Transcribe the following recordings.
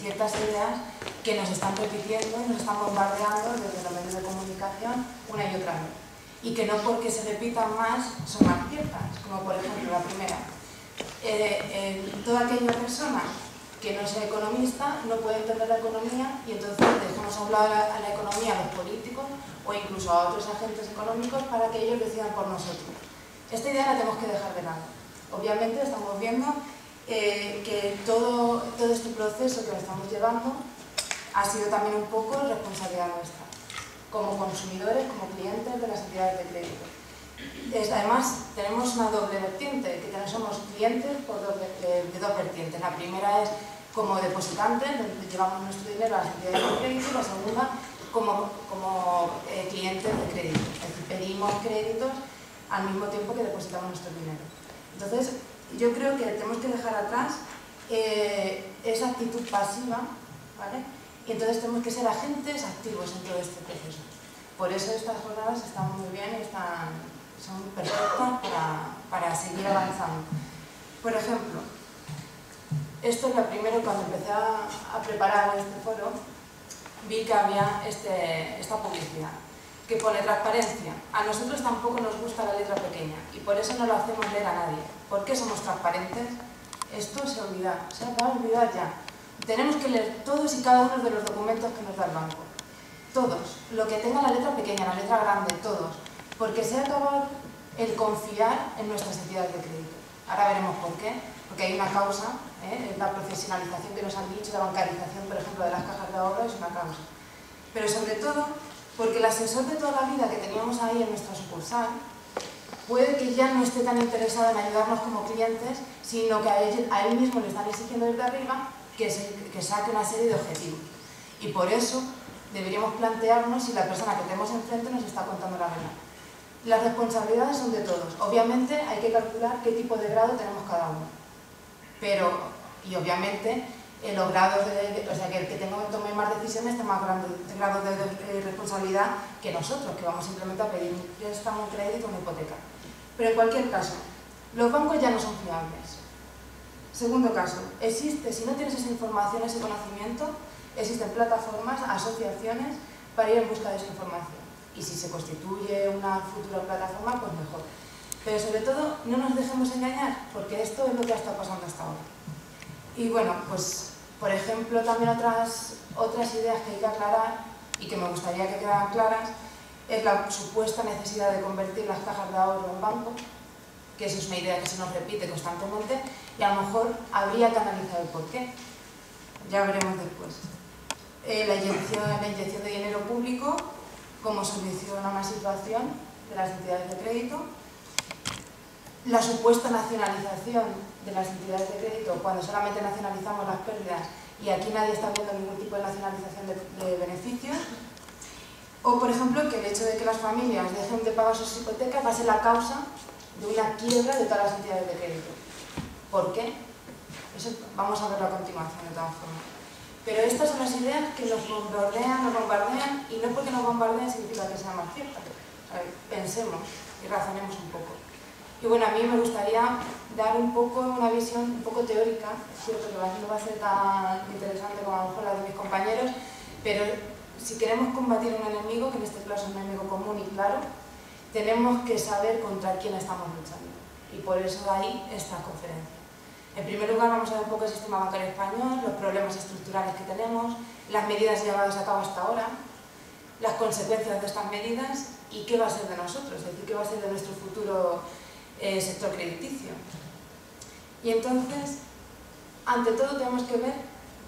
ciertas ideas que nos están repitiendo y nos están bombardeando desde los medios de comunicación una y otra vez. Y que no porque se repitan más son más ciertas, como por ejemplo la primera. Toda aquella persona que no sea economista no puede entender la economía y entonces dejamos hablar a la economía a los políticos o incluso a otros agentes económicos para que ellos decidan por nosotros. Esta idea la tenemos que dejar de lado. Obviamente estamos viendo que todo este proceso que lo estamos llevando ha sido también un poco responsabilidad nuestra, como consumidores, como clientes de las entidades de crédito. Además, tenemos una doble vertiente, que somos clientes de dos vertientes. La primera es como depositantes, donde llevamos nuestro dinero a las entidades de crédito, y la segunda como clientes de crédito. Es decir, pedimos créditos al mismo tiempo que depositamos nuestro dinero. Entonces, yo creo que tenemos que dejar atrás esa actitud pasiva, ¿vale? Y entonces tenemos que ser agentes activos en todo este proceso. Por eso estas jornadas están muy bien y son perfectas para seguir avanzando. Por ejemplo, esto es lo primero, cuando empecé a preparar este foro, vi que había esta publicidad que pone transparencia. A nosotros tampoco nos gusta la letra pequeña y por eso no lo hacemos leer a nadie. ¿Por qué somos transparentes? Esto se va a olvidar ya. Tenemos que leer todos y cada uno de los documentos que nos da el banco. Todos. Lo que tenga la letra pequeña, la letra grande, todos. Porque se ha acabado el confiar en nuestras entidades de crédito. Ahora veremos por qué. Porque hay una causa, la profesionalización que nos han dicho, la bancarización, por ejemplo, de las cajas de ahorro es una causa. Pero sobre todo, porque el asesor de toda la vida que teníamos ahí en nuestra sucursal puede que ya no esté tan interesado en ayudarnos como clientes, sino que a él mismo le están exigiendo desde arriba que saque una serie de objetivos. Y por eso deberíamos plantearnos si la persona que tenemos enfrente nos está contando la verdad. Las responsabilidades son de todos. Obviamente hay que calcular qué tipo de grado tenemos cada uno. Y obviamente los grados o sea, que el que tome más decisiones tiene más grado de responsabilidad que nosotros, que vamos simplemente a pedir un préstamo, un crédito, una hipoteca. Pero en cualquier caso, los bancos ya no son fiables. Segundo caso, si no tienes esa información, ese conocimiento, existen plataformas, asociaciones para ir en busca de esa información. Y si se constituye una futura plataforma, pues mejor. Pero sobre todo, no nos dejemos engañar, porque esto es lo que ha estado pasando hasta ahora. Y bueno, pues, por ejemplo, también otras ideas que hay que aclarar y que me gustaría que quedaran claras es la supuesta necesidad de convertir las cajas de ahorro en banco, que eso es una idea que se nos repite constantemente, y a lo mejor habría que analizar el porqué. Ya veremos después. La inyección de dinero público como solución a una situación de las entidades de crédito, la supuesta nacionalización de las entidades de crédito cuando solamente nacionalizamos las pérdidas y aquí nadie está viendo ningún tipo de nacionalización de beneficios, o por ejemplo que el hecho de que las familias dejen de pagar sus hipotecas va a ser la causa de una quiebra de todas las entidades de crédito. ¿Por qué? Eso vamos a verlo a continuación de todas formas. Pero estas son las ideas que nos bombardean, y no porque nos bombardeen significa que sean más ciertas. Pensemos y razonemos un poco. Y bueno, a mí me gustaría dar un poco una visión un poco teórica, es cierto que no va a ser tan interesante como a lo mejor la de mis compañeros, pero si queremos combatir un enemigo, que en este caso es un enemigo común y claro, tenemos que saber contra quién estamos luchando. Y por eso ahí esta conferencia. En primer lugar, vamos a ver un poco el sistema bancario español, los problemas estructurales que tenemos, las medidas llevadas a cabo hasta ahora, las consecuencias de estas medidas y qué va a ser de nosotros, es decir, qué va a ser de nuestro futuro sector crediticio. Y entonces, ante todo, tenemos que ver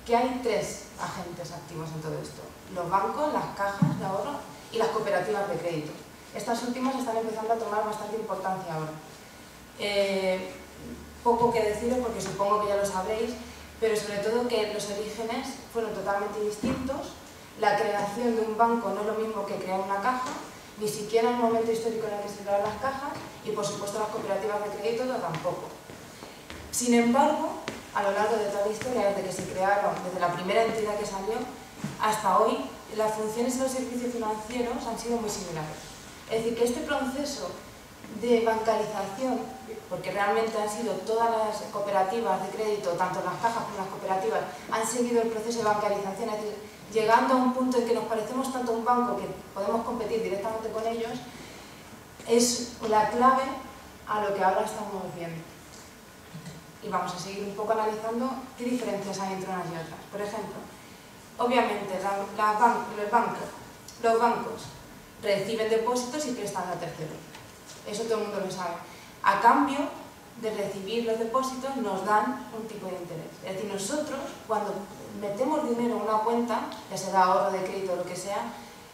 que hay tres agentes activos en todo esto: los bancos, las cajas de ahorro y las cooperativas de crédito. Estas últimas están empezando a tomar bastante importancia ahora. Poco que deciros porque supongo que ya lo sabréis, pero sobre todo que los orígenes fueron totalmente distintos. La creación de un banco no es lo mismo que crear una caja, ni siquiera en el momento histórico en el que se crearon las cajas, y por supuesto las cooperativas de crédito tampoco. Sin embargo, a lo largo de toda la historia, desde que se crearon, desde la primera entidad que salió, hasta hoy, las funciones y los servicios financieros han sido muy similares. Es decir, que este proceso de bancarización, porque realmente han sido todas las cooperativas de crédito, tanto las cajas como las cooperativas, han seguido el proceso de bancarización, es decir, llegando a un punto en que nos parecemos tanto a un banco que podemos competir directamente con ellos, es la clave a lo que ahora estamos viendo. Y vamos a seguir un poco analizando qué diferencias hay entre unas y otras. Por ejemplo, obviamente los bancos reciben depósitos y prestan a terceros. Eso todo el mundo lo sabe. A cambio de recibir los depósitos nos dan un tipo de interés. Es decir, nosotros cuando metemos dinero en una cuenta, ya sea ahorro de crédito o lo que sea,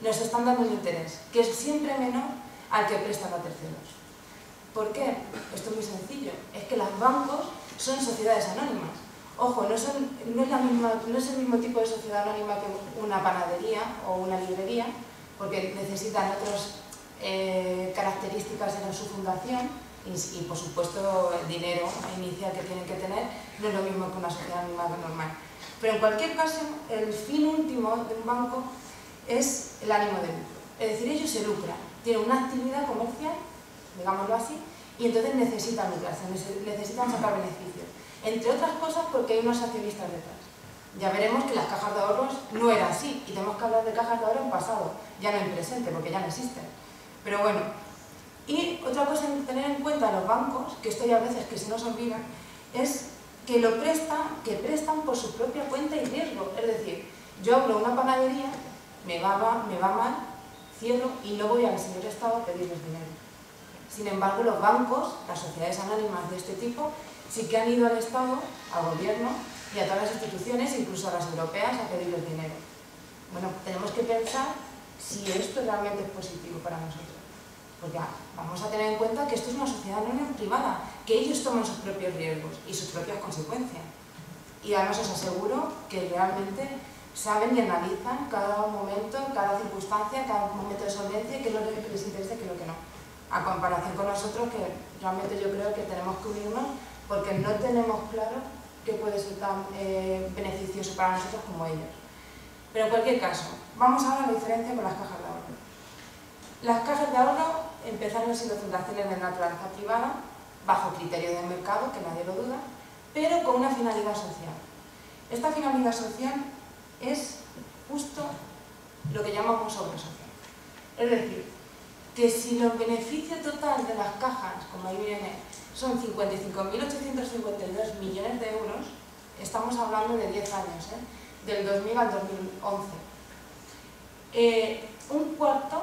nos están dando un interés, que es siempre menor al que prestan a terceros. ¿Por qué? Esto es muy sencillo. Es que los bancos son sociedades anónimas. Ojo, no es el mismo tipo de sociedad anónima que una panadería o una librería, porque necesitan otras características en su fundación y, por supuesto, el dinero inicial que tienen que tener no es lo mismo que una sociedad anónima normal. Pero en cualquier caso, el fin último de un banco es el ánimo de lucro. Es decir, ellos se lucran, tienen una actividad comercial, digámoslo así, y entonces necesitan lucrarse, necesitan sacar beneficios. Entre otras cosas porque hay unos accionistas detrás. Ya veremos que las cajas de ahorros no era así, y tenemos que hablar de cajas de ahorro en pasado, ya no en presente, porque ya no existen. Pero bueno, y otra cosa que tener en cuenta los bancos, que esto ya a veces que se nos olvida, es que prestan por su propia cuenta y riesgo. Es decir, yo abro una panadería, me va mal, cierro y no voy al señor Estado a pedirles dinero. Sin embargo, los bancos, las sociedades anónimas de este tipo, sí que han ido al Estado, al gobierno y a todas las instituciones, incluso a las europeas, a pedirles dinero. Bueno, tenemos que pensar si esto realmente es positivo para nosotros. Porque vamos a tener en cuenta que esto es una sociedad anónima privada, que ellos toman sus propios riesgos y sus propias consecuencias. Y además os aseguro que realmente saben y analizan cada momento, cada circunstancia, cada momento de solvencia, qué es lo que les interesa y qué es lo que no. A comparación con nosotros, que realmente yo creo que tenemos que unirnos porque no tenemos claro qué puede ser tan beneficioso para nosotros como ellos. Pero en cualquier caso, vamos ahora a la diferencia con las cajas de ahorro. Las cajas de ahorro empezaron siendo fundaciones de naturaleza privada, bajo criterio de mercado, que nadie lo duda, pero con una finalidad social. Esta finalidad social es justo lo que llamamos obra social. Es decir, que si los beneficios totales de las cajas, como ahí viene, son 55.852 millones de euros, estamos hablando de 10 años, del 2000 al 2011. Un cuarto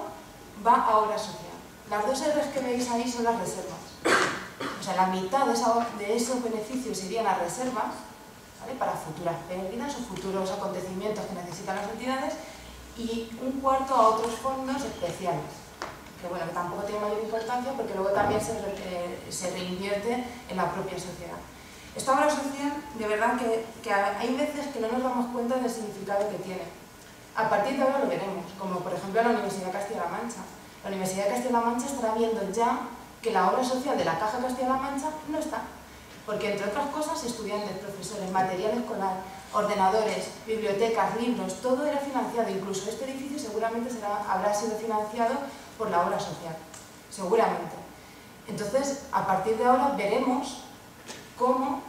va a obra social. Las dos R's que veis ahí son las reservas. O sea, la mitad de esos beneficios irían a reservas, ¿vale?, para futuras pérdidas o futuros acontecimientos que necesitan las entidades, y un cuarto a otros fondos especiales, que bueno, que tampoco tiene mayor importancia porque luego también se reinvierte en la propia sociedad. Esta obra social, de verdad que hay veces que no nos damos cuenta del significado que tiene. A partir de ahora lo veremos, como por ejemplo la Universidad de Castilla-La Mancha. La Universidad de Castilla-La Mancha estará viendo ya que la obra social de la Caja Castilla-La Mancha no está, porque entre otras cosas estudiantes, profesores, material escolar, ordenadores, bibliotecas, libros, todo era financiado, incluso este edificio seguramente habrá sido financiado por la obra social, seguramente. Entonces, a partir de ahora veremos cómo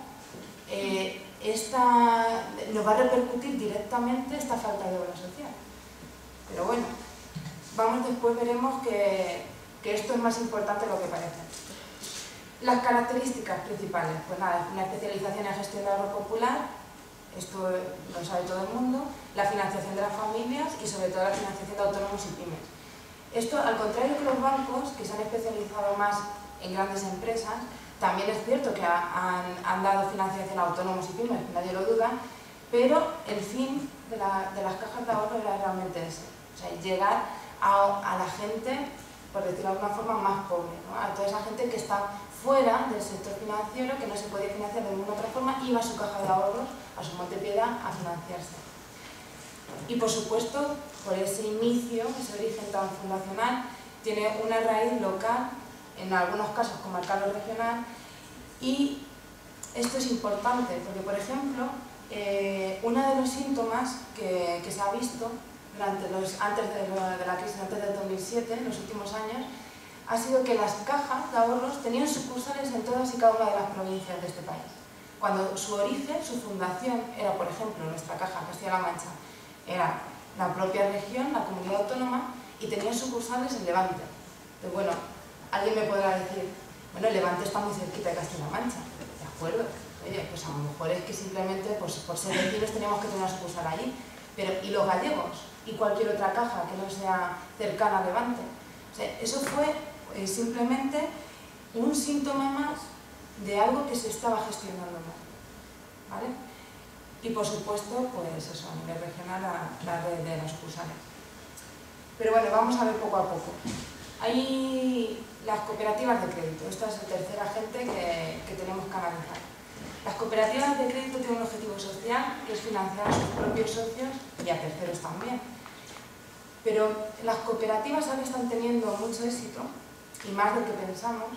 nos va a repercutir directamente esta falta de obra social. Pero bueno, después veremos que esto es más importante de lo que parece. Las características principales, pues nada, una especialización en gestión de ahorro popular, esto lo sabe todo el mundo, la financiación de las familias y sobre todo la financiación de autónomos y pymes. Esto, al contrario que los bancos, que se han especializado más en grandes empresas, también es cierto que han dado financiación a autónomos y pymes, nadie lo duda, pero el fin de las cajas de ahorro era realmente ese, o sea, llegar a la gente, por decirlo de alguna forma, más pobre, ¿no?, a toda esa gente que está fuera del sector financiero, que no se podía financiar de ninguna otra forma, iba a su caja de ahorros, a su Montepiedad, a financiarse. Y por supuesto, por ese inicio, ese origen tan fundacional, tiene una raíz local, en algunos casos comarcal o regional, y esto es importante porque, por ejemplo, uno de los síntomas que se ha visto antes de la crisis, antes del 2007, en los últimos años, ha sido que las cajas de ahorros tenían sucursales en todas y cada una de las provincias de este país. Cuando su origen, su fundación, era, por ejemplo, nuestra caja Castilla-La Mancha, era la propia región, la comunidad autónoma, y tenía sucursales en Levante. Entonces, bueno, alguien me podrá decir, bueno, Levante está muy cerquita de Castilla-La Mancha, ¿de acuerdo? Oye, pues a lo mejor es que simplemente, pues, por ser vecinos teníamos que tener una sucursal allí. Pero, ¿y los gallegos? ¿Y cualquier otra caja que no sea cercana a Levante? O sea, eso fue simplemente un síntoma más de algo que se estaba gestionando mal, ¿vale? Y por supuesto, pues eso, a nivel regional, la red de las sucursales. Pero bueno, vamos a ver poco a poco. Hay las cooperativas de crédito. Esta es el tercer agente que tenemos que analizar. Las cooperativas de crédito tienen un objetivo social, que es financiar a sus propios socios y a terceros también. Pero las cooperativas ahora están teniendo mucho éxito, y más del que pensamos,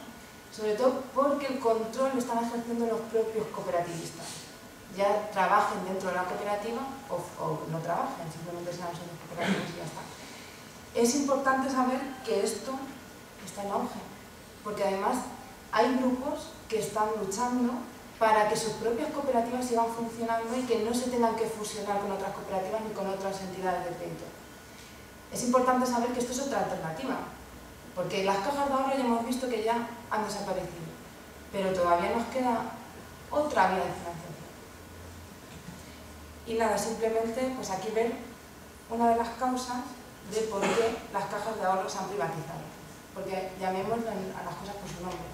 sobre todo porque el control lo están ejerciendo los propios cooperativistas. Ya trabajen dentro de la cooperativa o no trabajen, simplemente sean socios cooperativos y ya está. Es importante saber que esto está en auge, porque además hay grupos que están luchando para que sus propias cooperativas sigan funcionando y que no se tengan que fusionar con otras cooperativas ni con otras entidades de crédito. Es importante saber que esto es otra alternativa, porque las cajas de ahorro ya hemos visto que ya han desaparecido, pero todavía nos queda otra vía de financiación. Y nada, simplemente pues aquí ver una de las causas de por qué las cajas de ahorro se han privatizado, porque llamémoslo a las cosas por su nombre.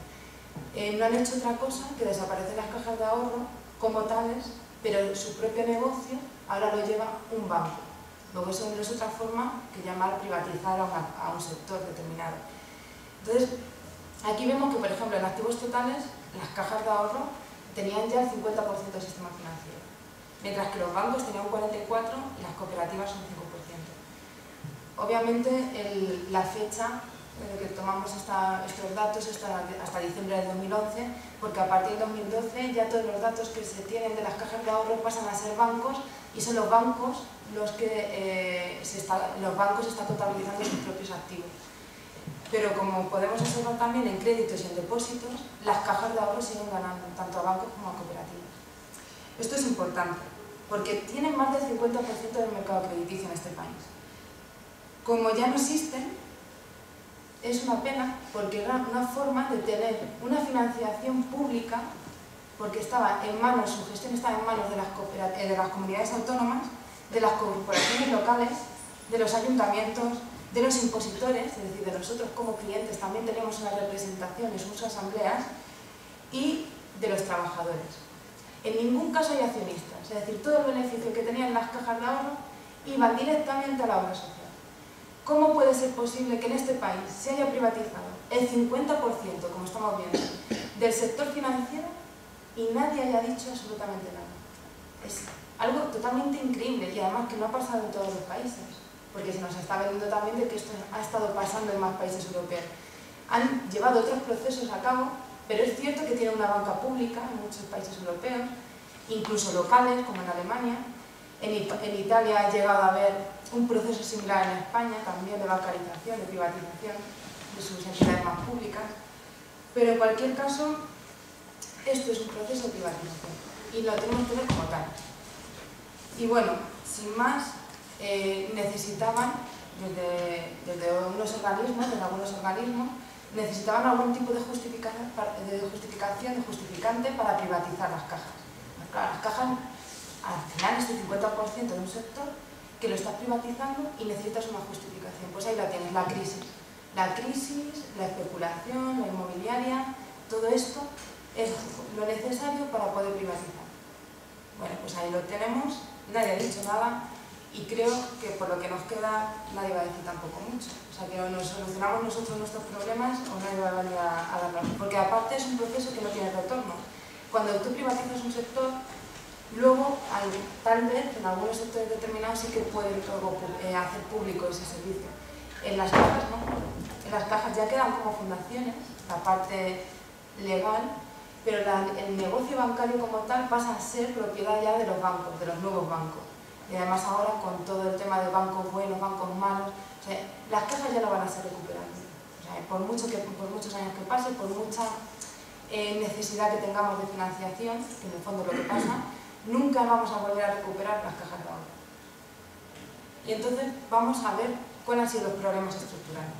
No han hecho otra cosa que desaparecer las cajas de ahorro como tales, pero su propio negocio ahora lo lleva un banco. Luego eso no es otra forma que llamar privatizar a un sector determinado. Entonces, aquí vemos que, por ejemplo, en activos totales, las cajas de ahorro tenían ya el 50% del sistema financiero, mientras que los bancos tenían un 44% y las cooperativas un 5%. Obviamente, la fecha desde que tomamos estos datos hasta diciembre del 2011, porque a partir del 2012 ya todos los datos que se tienen de las cajas de ahorro pasan a ser bancos y son los bancos los que los bancos están contabilizando sus propios activos. Pero como podemos observar también en créditos y en depósitos, las cajas de ahorro siguen ganando, tanto a bancos como a cooperativas. Esto es importante, porque tienen más del 50% del mercado crediticio en este país. Como ya no existen, es una pena, porque era una forma de tener una financiación pública, porque estaba en manos, su gestión estaba en manos de las comunidades autónomas, de las corporaciones locales, de los ayuntamientos, de los impositores, es decir, de nosotros como clientes también tenemos una representación en sus asambleas, y de los trabajadores. En ningún caso hay accionistas, es decir, todo el beneficio que tenían las cajas de ahorro iba directamente a la obra social. ¿Cómo puede ser posible que en este país se haya privatizado el 50%, como estamos viendo, del sector financiero y nadie haya dicho absolutamente nada? Es algo totalmente increíble y además que no ha pasado en todos los países, porque se nos está vendiendo también de que esto ha estado pasando en más países europeos. Han llevado otros procesos a cabo, pero es cierto que tienen una banca pública en muchos países europeos, incluso locales, como en Alemania. En Italia ha llegado a haber un proceso similar en España, también de bancarización, de privatización de sus entidades más públicas. Pero en cualquier caso, esto es un proceso de privatización y lo tenemos que ver como tal. Y bueno, sin más, necesitaban, desde algunos organismos, necesitaban algún tipo de justificante para privatizar las cajas. Claro, las cajas, al final, es el 50% de un sector que lo estás privatizando y necesitas una justificación. Pues ahí la tienes, la crisis. La crisis, la especulación, la inmobiliaria, todo esto es lo necesario para poder privatizar. Bueno, pues ahí lo tenemos, nadie ha dicho nada y creo que por lo que nos queda nadie va a decir tampoco mucho. O sea, que o nos solucionamos nosotros nuestros problemas o nadie va a venir a darnos. Porque aparte es un proceso que no tiene retorno. Cuando tú privatizas un sector, luego, tal vez, en algunos sectores determinados sí que pueden luego hacer público ese servicio. En las cajas no. En las cajas ya quedan como fundaciones, la parte legal, pero el negocio bancario como tal pasa a ser propiedad ya de los bancos, de los nuevos bancos. Y además ahora con todo el tema de bancos buenos, bancos malos, o sea, las cajas ya no van a ser recuperables. O sea, por muchos años que pase, por mucha necesidad que tengamos de financiación, que en el fondo es lo que pasa, nunca vamos a volver a recuperar las cajas de ahorro. Y entonces vamos a ver cuáles han sido los problemas estructurales.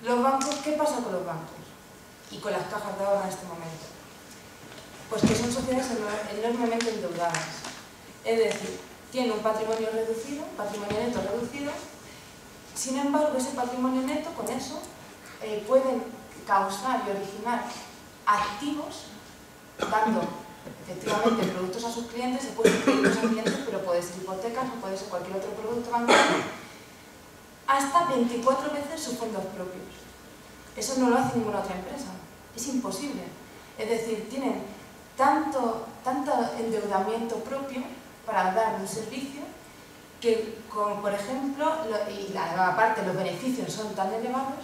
Los bancos, ¿qué pasa con los bancos y con las cajas de ahorro en este momento? Pues que son sociedades enormemente endeudadas. Es decir, tienen un patrimonio reducido, patrimonio neto reducido. Sin embargo, ese patrimonio neto, con eso, pueden causar y originar activos, dando efectivamente productos a sus clientes. Se pueden pedir a sus clientes, pero puede ser hipotecas o puede ser cualquier otro producto bancario, hasta 24 veces sus fondos propios. Eso no lo hace ninguna otra empresa, es imposible. Es decir, tienen tanto endeudamiento propio para dar un servicio que, como por ejemplo, y aparte los beneficios son tan elevados,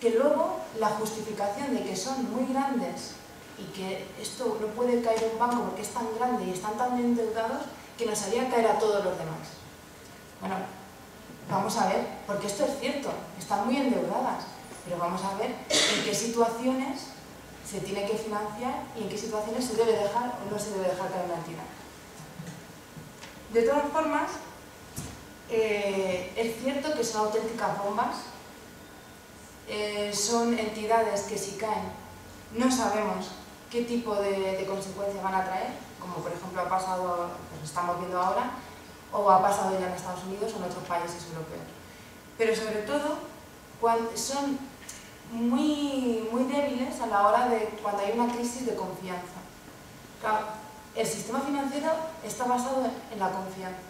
que luego la justificación de que son muy grandes y que esto no puede caer un banco porque es tan grande y están tan endeudados que nos haría caer a todos los demás. Bueno, vamos a ver, porque esto es cierto, están muy endeudadas, pero vamos a ver en qué situaciones se tiene que financiar y en qué situaciones se debe dejar o no se debe dejar caer una entidad. De todas formas, es cierto que son auténticas bombas, son entidades que si caen no sabemos qué tipo de consecuencias van a traer, como por ejemplo ha pasado, pues estamos viendo ahora, o ha pasado ya en Estados Unidos o en otros países europeos. Pero sobre todo, son muy débiles a la hora de cuando hay una crisis de confianza. Claro, el sistema financiero está basado en la confianza.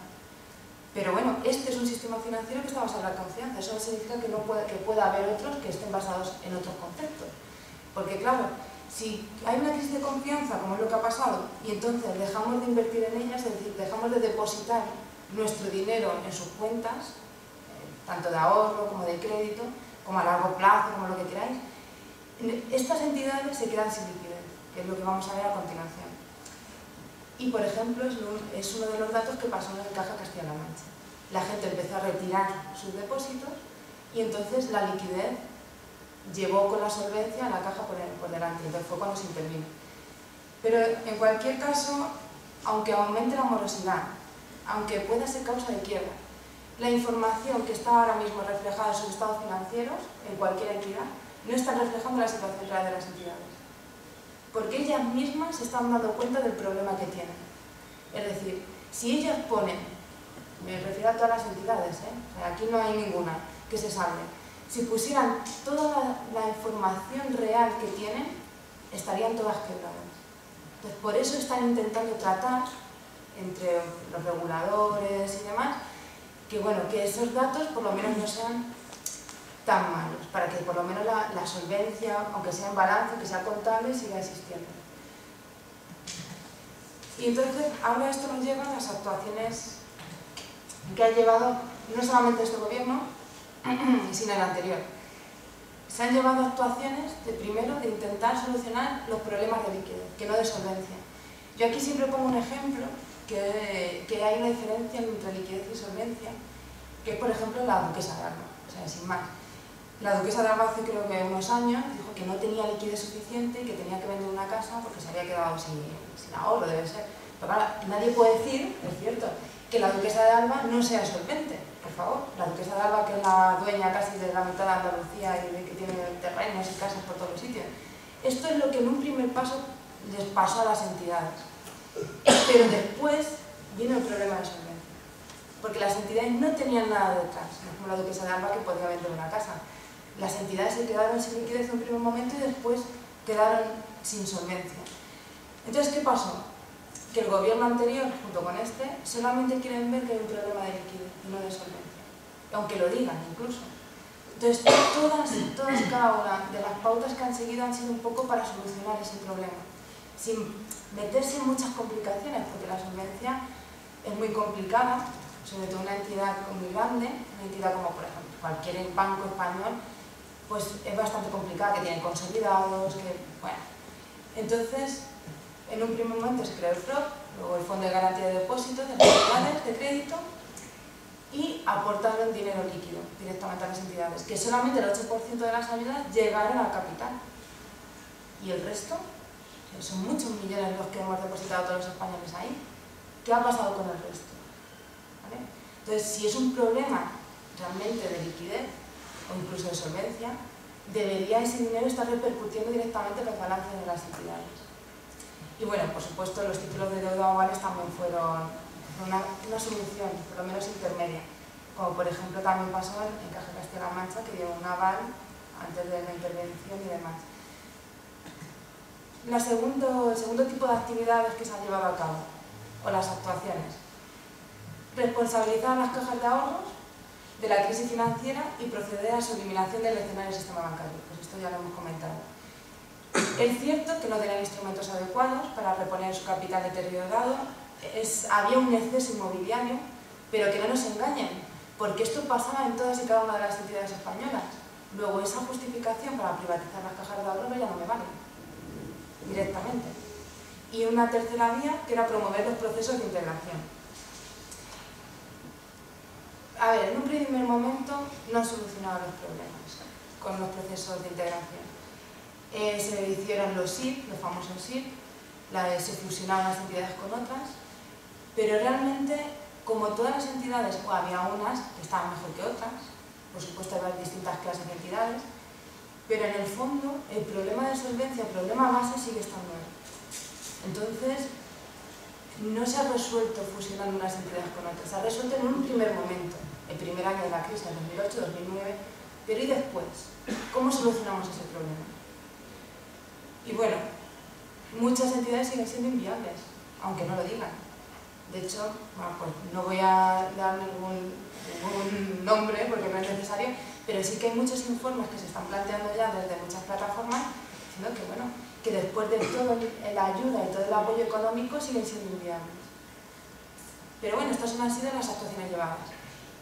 Pero bueno, este es un sistema financiero que está basado en la confianza. Eso no significa que pueda haber otros que estén basados en otros conceptos. Porque claro, si hay una crisis de confianza, como es lo que ha pasado, y entonces dejamos de invertir en ellas, es decir, dejamos de depositar nuestro dinero en sus cuentas, tanto de ahorro como de crédito, como a largo plazo, como lo que queráis, estas entidades se quedan sin liquidez, que es lo que vamos a ver a continuación. Y por ejemplo, es uno de los datos que pasó en el Caja Castilla-La Mancha. La gente empezó a retirar sus depósitos y entonces la liquidez llevó con la solvencia a la caja por delante, entonces fue cuando se intervino. Pero en cualquier caso, aunque aumente la morosidad, aunque pueda ser causa de quiebra, la información que está ahora mismo reflejada en sus estados financieros, en cualquier entidad, no está reflejando la situación real de las entidades. Porque ellas mismas se están dando cuenta del problema que tienen. Es decir, si ellas ponen, me refiero a todas las entidades, o sea, aquí no hay ninguna que se salve, si pusieran toda la información real que tienen, estarían todas quebradas. Entonces, por eso están intentando tratar, entre los reguladores y demás, que, bueno, que esos datos por lo menos no sean tan malos, para que por lo menos la solvencia, aunque sea en balance, que sea contable, siga existiendo. Y entonces, ahora esto nos lleva a las actuaciones que ha llevado no solamente este gobierno, sino el anterior. Se han llevado actuaciones, primero, de intentar solucionar los problemas de liquidez, que no de solvencia. Yo aquí siempre pongo un ejemplo, que hay una diferencia entre liquidez y solvencia, que es, por ejemplo, la Duquesa de Alba, o sea, sin más. La Duquesa de Alba hace creo que unos años dijo que no tenía liquidez suficiente y que tenía que vender una casa porque se había quedado sin ahorro, debe ser. Pero claro, nadie puede decir, es cierto, que la Duquesa de Alba no sea solvente, por favor. La Duquesa de Alba, que es la dueña casi de la mitad de Andalucía y que tiene terrenos y casas por todos los sitios. Esto es lo que en un primer paso les pasó a las entidades. Pero después viene el problema de solvencia. Porque las entidades no tenían nada detrás, no es como la Duquesa de Alba que podía vender una casa. Las entidades se quedaron sin liquidez en un primer momento y después quedaron sin solvencia. Entonces, ¿qué pasó? Que el gobierno anterior, junto con este, solamente quieren ver que hay un problema de liquidez y no de solvencia. Aunque lo digan, incluso. Entonces, todas y cada una de las pautas que han seguido han sido un poco para solucionar ese problema, sin meterse en muchas complicaciones, porque la solvencia es muy complicada, sobre todo una entidad muy grande, una entidad como, por ejemplo, cualquier banco español, pues es bastante complicada, que tienen consolidados, que, bueno. Entonces, en un primer momento se creó el FROB, luego el Fondo de Garantía de Depósitos, de las entidades de crédito, y aportaron dinero líquido directamente a las entidades, que solamente el 8% de las ayudas llegaron al capital. ¿Y el resto? Son muchos millones los que hemos depositado todos los españoles ahí. ¿Qué ha pasado con el resto? ¿Vale? Entonces, si es un problema realmente de liquidez o incluso de solvencia, debería ese dinero estar repercutiendo directamente en los balances de las entidades. Y bueno, por supuesto, los títulos de deuda avales también fueron una solución, por lo menos intermedia, como por ejemplo también pasó en Caja Castilla-La Mancha, que dio un aval antes de la intervención y demás. El segundo tipo de actividades que se han llevado a cabo, o las actuaciones: responsabilizar a las cajas de ahorros de la crisis financiera y proceder a su eliminación del escenario del sistema bancario. Pues esto ya lo hemos comentado. Es cierto que no tenían instrumentos adecuados para reponer su capital deteriorado, había un exceso inmobiliario, pero que no nos engañen, porque esto pasaba en todas y cada una de las entidades españolas. Luego esa justificación para privatizar las cajas de ahorro ya no me vale, directamente. Y una tercera vía, que era promover los procesos de integración. A ver, en un primer momento no solucionaba los problemas con los procesos de integración. Se hicieron los SIP, los famosos SIP, se fusionaron las entidades con otras, pero realmente, como todas las entidades, había unas que estaban mejor que otras, por supuesto había distintas clases de entidades, pero en el fondo el problema de solvencia, el problema base sigue estando ahí. Entonces, no se ha resuelto fusionando unas entidades con otras, se ha resuelto en un primer momento, el primer año de la crisis, en 2008-2009, pero ¿y después? ¿Cómo solucionamos ese problema? Y bueno, muchas entidades siguen siendo inviables, aunque no lo digan. De hecho, bueno, pues no voy a dar ningún nombre porque no es necesario, pero sí que hay muchos informes que se están planteando ya desde muchas plataformas diciendo que, bueno, que después de toda la ayuda y todo el apoyo económico siguen siendo inviables. Pero bueno, estas han sido las actuaciones llevadas.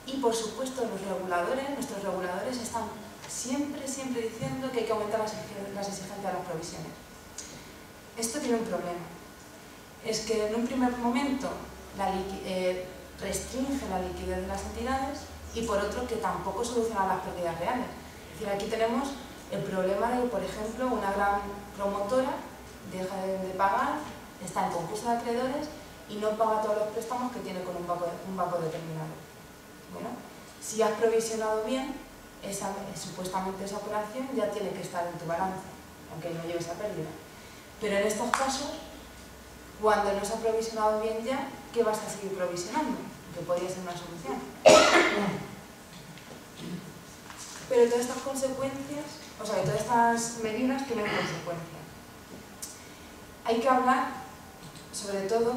Y por supuesto nuestros reguladores están siempre diciendo que hay que aumentar las exigencias de las provisiones. Esto tiene un problema. Es que en un primer momento restringe la liquidez de las entidades y por otro que tampoco soluciona las pérdidas reales. Es decir, aquí tenemos el problema de que, por ejemplo, una gran promotora deja de pagar, está en concurso de acreedores y no paga todos los préstamos que tiene con un banco determinado. Bueno, si has provisionado bien, supuestamente esa operación ya tiene que estar en tu balance, aunque no lleve esa pérdida. Pero en estos casos, cuando no se ha provisionado bien ya, ¿qué vas a seguir provisionando? Que podría ser una solución. Pero todas estas consecuencias, o sea, que todas estas medidas tienen consecuencias. Hay que hablar, sobre todo,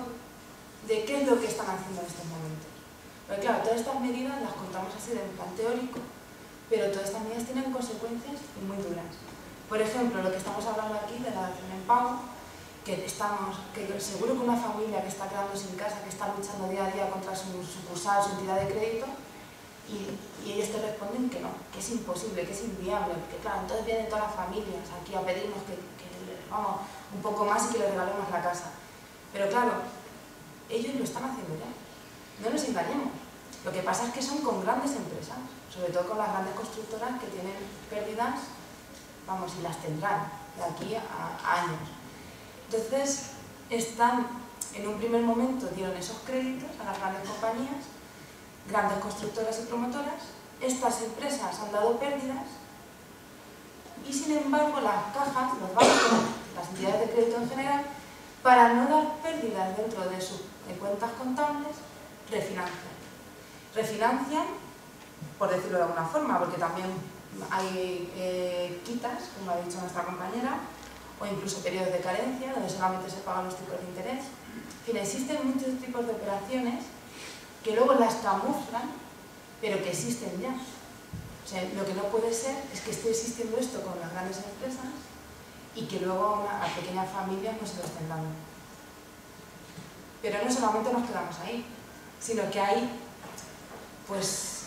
de qué es lo que están haciendo en estos momentos. Porque claro, todas estas medidas las contamos así de plan teórico, pero todas estas medidas tienen consecuencias muy duras. Por ejemplo, lo que estamos hablando aquí de la dación en pago, que seguro que una familia que está quedando sin casa, que está luchando día a día contra su sucursal, su entidad de crédito, y ellos te responden que no, que es imposible, que es inviable, porque claro, entonces vienen todas las familias aquí a pedirnos que vamos un poco más y que les regalemos la casa. Pero claro, ellos lo están haciendo ya, no nos engañemos. Lo que pasa es que son con grandes empresas, sobre todo con las grandes constructoras que tienen pérdidas, vamos, y las tendrán de aquí a años. Entonces, en un primer momento dieron esos créditos a las grandes compañías, grandes constructoras y promotoras. Estas empresas han dado pérdidas y, sin embargo, las cajas, los bancos, las entidades de crédito en general, para no dar pérdidas dentro de sus cuentas contables, refinancian, por decirlo de alguna forma, porque también hay quitas, como ha dicho nuestra compañera, o incluso periodos de carencia, donde solamente se pagan los tipos de interés. En fin, existen muchos tipos de operaciones que luego las camuflan, pero que existen ya. O sea, lo que no puede ser es que esté existiendo esto con las grandes empresas y que luego a pequeñas familias no se lo estén dando. Pero no solamente nos quedamos ahí, sino que ha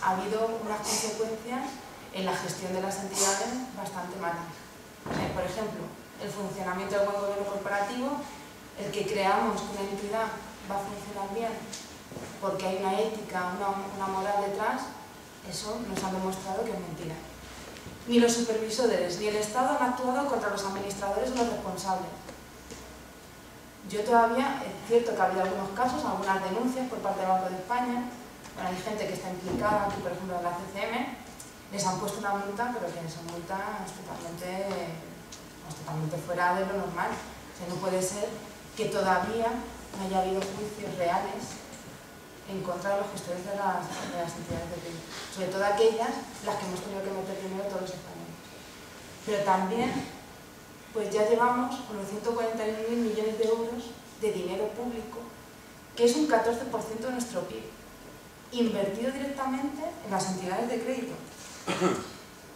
habido unas consecuencias en la gestión de las entidades bastante malas. O sea, por ejemplo, el funcionamiento del buen gobierno corporativo, el que creamos que una entidad va a funcionar bien porque hay una ética, una moral detrás, eso nos han demostrado que es mentira. Ni los supervisores ni el Estado han actuado contra los administradores o los responsables. Yo todavía, es cierto que ha habido algunos casos, algunas denuncias por parte del Banco de España, bueno, hay gente que está implicada aquí, por ejemplo, en la CCM, les han puesto una multa, pero que son multas totalmente fuera de lo normal. O sea, no puede ser que todavía no haya habido juicios reales en contra de los gestores de las entidades de crédito. Sobre todo aquellas, las que hemos tenido que meter primero todos los españoles. Pero también, pues ya llevamos unos 141.000 millones de euros de dinero público, que es un 14% de nuestro PIB, invertido directamente en las entidades de crédito.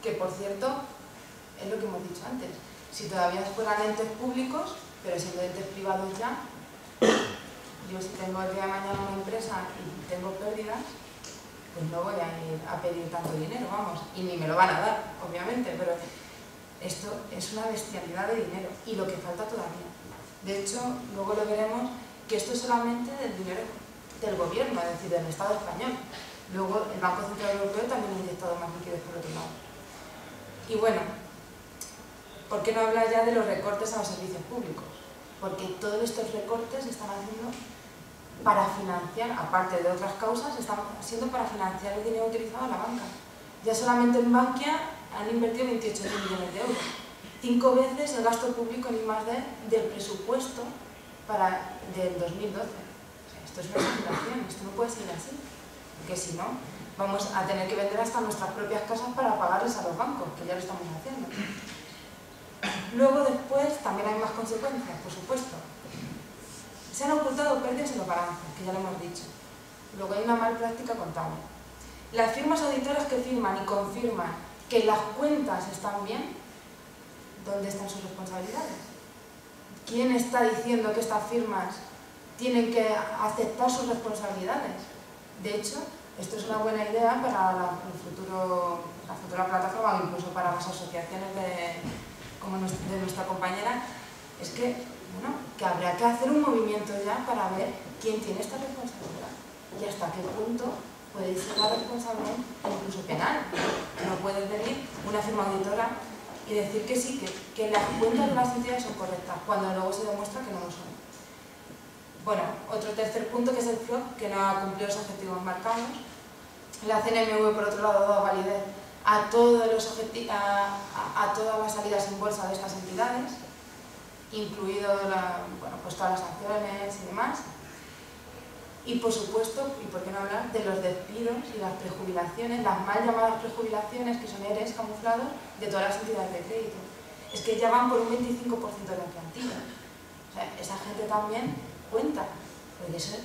Que, por cierto, es lo que hemos dicho antes, si todavía fueran entes públicos, pero siendo entes privados ya, yo si tengo el día de mañana una empresa y tengo pérdidas, pues no voy a ir a pedir tanto dinero, vamos, y ni me lo van a dar, obviamente, pero esto es una bestialidad de dinero y lo que falta todavía. De hecho, luego lo veremos, que esto es solamente del dinero del gobierno, es decir, del Estado español. Luego el Banco Central Europeo también ha inyectado más liquidez por otro lado. Y bueno, ¿por qué no hablar ya de los recortes a los servicios públicos? Porque todos estos recortes se están haciendo para financiar, aparte de otras causas, están siendo para financiar el dinero utilizado en la banca. Ya solamente en Bankia han invertido 28.000 millones de euros, 5 veces el gasto público en I+D del presupuesto del 2012. O sea, esto es una exageración, esto no puede ser así, porque si no, vamos a tener que vender hasta nuestras propias casas para pagarles a los bancos, que ya lo estamos haciendo. Luego, después, también hay más consecuencias, por supuesto. Se han ocultado pérdidas en los balances, que ya lo hemos dicho. Luego hay una mala práctica contable. Las firmas auditoras que firman y confirman que las cuentas están bien, ¿dónde están sus responsabilidades? ¿Quién está diciendo que estas firmas tienen que aceptar sus responsabilidades? De hecho, esto es una buena idea para la futura plataforma o incluso para las asociaciones como de nuestra compañera, es que, bueno, que habrá que hacer un movimiento ya para ver quién tiene esta responsabilidad y hasta qué punto puede ser la responsabilidad incluso penal. No puede venir una firma auditora y decir que sí, que las cuentas de las entidades son correctas, cuando luego se demuestra que no lo son. Bueno, otro tercer punto, que es el FLOP, que no ha cumplido los objetivos marcados. La CNMV, por otro lado, ha dado validez a todas las salidas en bolsa de estas entidades, incluido pues todas las acciones y demás. Y por supuesto, y por qué no hablar, de los despidos y las prejubilaciones, las mal llamadas prejubilaciones, que son ERES camuflados, de todas las entidades de crédito. Es que ya van por un 25% de la plantilla. O sea, esa gente también cuenta. Porque eso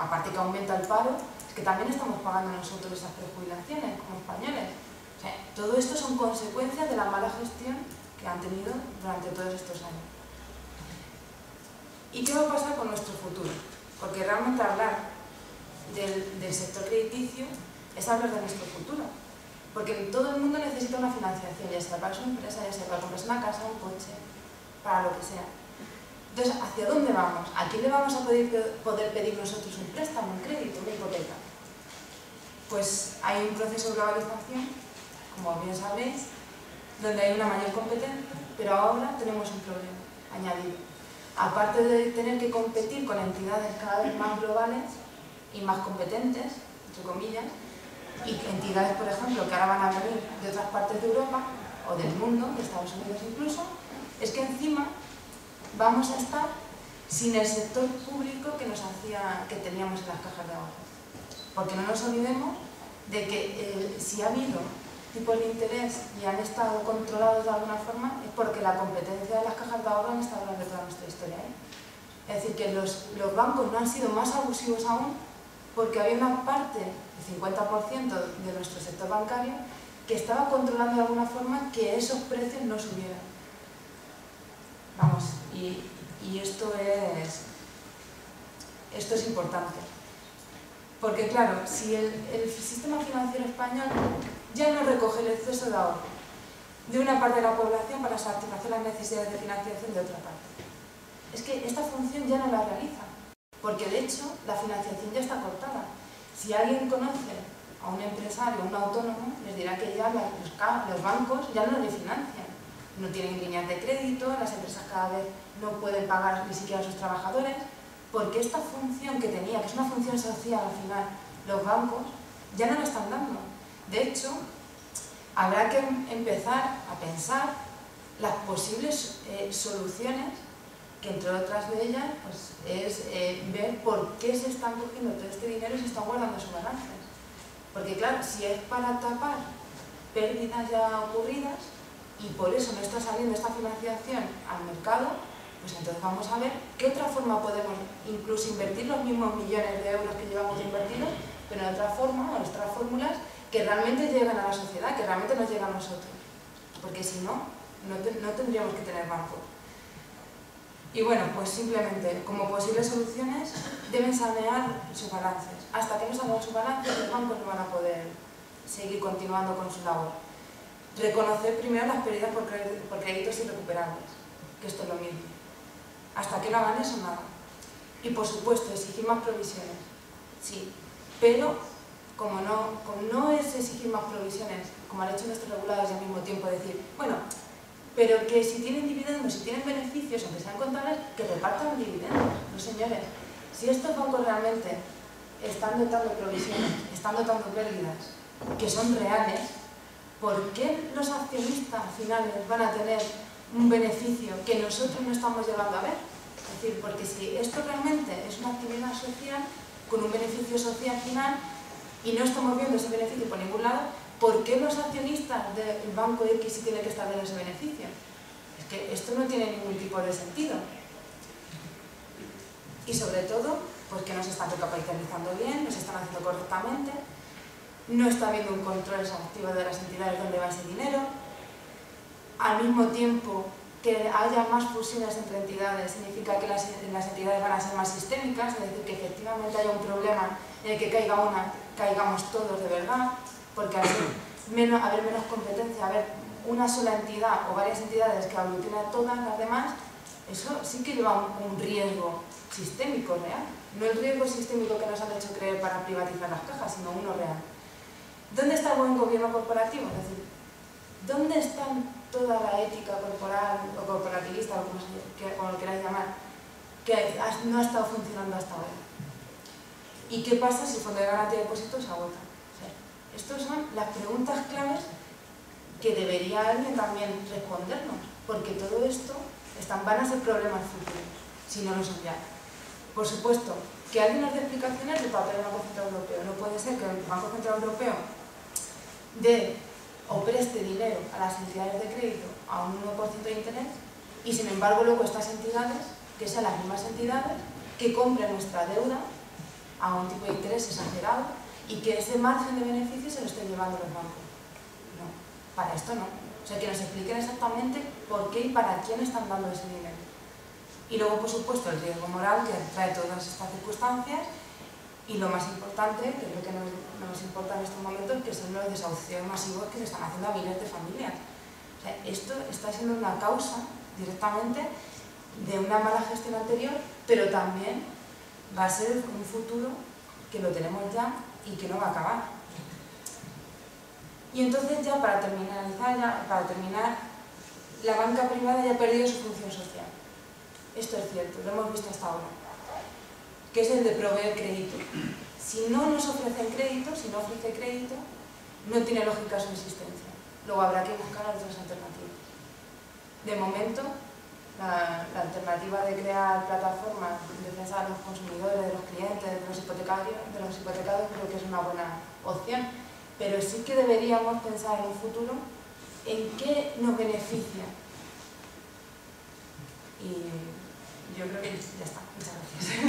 aparte que aumenta el paro, es que también estamos pagando nosotros esas prejubilaciones como españoles. O sea, todo esto son consecuencias de la mala gestión que han tenido durante todos estos años. ¿Y qué va a pasar con nuestro futuro? Porque realmente hablar del sector crediticio es hablar de nuestro futuro. Porque todo el mundo necesita una financiación, ya sea para su empresa, ya sea para comprarse una casa, un coche, para lo que sea. Entonces, ¿hacia dónde vamos? ¿A quién le vamos a poder pedir nosotros un préstamo, un crédito, una hipoteca? Pues hay un proceso de globalización, como bien sabréis, donde hay una mayor competencia, pero ahora tenemos un problema añadido. Aparte de tener que competir con entidades cada vez más globales y más competentes, entre comillas, y entidades, por ejemplo, que ahora van a venir de otras partes de Europa o del mundo, de Estados Unidos incluso, es que encima vamos a estar sin el sector público que teníamos en las cajas de ahorro. Porque no nos olvidemos de que si ha habido tipos de interés y han estado controlados de alguna forma, es porque la competencia de las cajas de ahorro han estado durante toda nuestra historia. Es decir, que los bancos no han sido más abusivos aún porque había una parte, el 50% de nuestro sector bancario, que estaba controlando de alguna forma que esos precios no subieran. Vamos, y esto es importante. Porque claro, si el sistema financiero español ya no recoge el exceso de ahorro de una parte de la población para satisfacer las necesidades de financiación de otra parte, es que esta función ya no la realiza, porque de hecho la financiación ya está cortada. Si alguien conoce a un empresario, a un autónomo, les dirá que ya los bancos ya no le financian. No tienen líneas de crédito, las empresas cada vez no pueden pagar ni siquiera a sus trabajadores, porque esta función que tenía, que es una función social al final, los bancos, ya no la están dando. De hecho, habrá que empezar a pensar las posibles soluciones, que entre otras de ellas pues, es ver por qué se están cogiendo todo este dinero y se están guardando sus balances. Porque claro, si es para tapar pérdidas ya ocurridas y por eso no está saliendo esta financiación al mercado, pues entonces vamos a ver qué otra forma podemos incluso invertir los mismos millones de euros que llevamos invertidos, pero en otra forma, o en otras fórmulas que realmente lleguen a la sociedad, que realmente nos lleguen a nosotros. Porque si no, no tendríamos que tener bancos. Y bueno, pues simplemente, como posibles soluciones, deben sanear sus balances. Hasta que no salgan sus balances, los bancos no van a poder seguir continuando con su labor. Reconocer primero las pérdidas por créditos irrecuperables, que esto es lo mismo. Hasta que no hagan eso, nada. Y por supuesto, exigir más provisiones, sí, pero como no es exigir más provisiones, como han hecho nuestros reguladores y al mismo tiempo decir, bueno, pero que si tienen dividendos, si tienen beneficios, aunque sean contables, que repartan dividendos. No, señores, si estos bancos realmente están dotando provisiones, están dotando pérdidas que son reales, ¿por qué los accionistas finales van a tener un beneficio que nosotros no estamos llegando a ver? Es decir, porque si esto realmente es una actividad social con un beneficio social final y no estamos viendo ese beneficio por ningún lado, ¿por qué los accionistas del banco X sí tienen que estar viendo ese beneficio? Es que esto no tiene ningún tipo de sentido. Y sobre todo, pues que no se están recapitalizando bien, no se están haciendo correctamente, no está habiendo un control exhaustivo de las entidades donde va ese dinero. Al mismo tiempo que haya más fusiones entre entidades, significa que las entidades van a ser más sistémicas, es decir, que efectivamente haya un problema en el que caiga una, caigamos todos de verdad, porque al haber menos competencia, haber una sola entidad o varias entidades que aglutinen a todas las demás, eso sí que lleva un riesgo sistémico real. No el riesgo sistémico que nos han hecho creer para privatizar las cajas, sino uno real. ¿Dónde está el buen gobierno corporativo? Es decir, ¿dónde está toda la ética corporal o corporativista, o como lo queráis llamar, que no ha estado funcionando hasta ahora? ¿Y qué pasa si el Fondo de Garantía de Depósitos se agota? O sea, estas son las preguntas claves que debería alguien también respondernos, porque todo esto van a ser problemas futuros, si no lo son ya. Por supuesto, que alguien nos dé explicaciones del papel del Banco Central Europeo. No puede ser que el Banco Central Europeo dé o preste dinero a las entidades de crédito a un 1% de interés y sin embargo luego estas entidades, que sean las mismas entidades, que compren nuestra deuda a un tipo de interés exagerado y que ese margen de beneficio se lo estén llevando los bancos. No, para esto no. O sea, que nos expliquen exactamente por qué y para quién están dando ese dinero. Y luego, por supuesto, el riesgo moral que trae todas estas circunstancias y lo más importante, que es lo que nos importa en estos momentos, que son los desahucios masivos que se están haciendo a miles de familias. O sea, esto está siendo una causa directamente de una mala gestión anterior, pero también va a ser un futuro que lo tenemos ya y que no va a acabar. Y entonces ya para terminar, la banca privada ya ha perdido su función social. Esto es cierto, lo hemos visto hasta ahora, que es el de proveer crédito. Si no nos ofrecen crédito, si no ofrece crédito, no tiene lógica su existencia. Luego habrá que buscar otras alternativas. De momento, la alternativa de crear plataformas de defensa de los consumidores, de los clientes, de los hipotecados, creo que es una buena opción. Pero sí que deberíamos pensar en un futuro en qué nos beneficia. Y yo creo que ya está. Muchas gracias.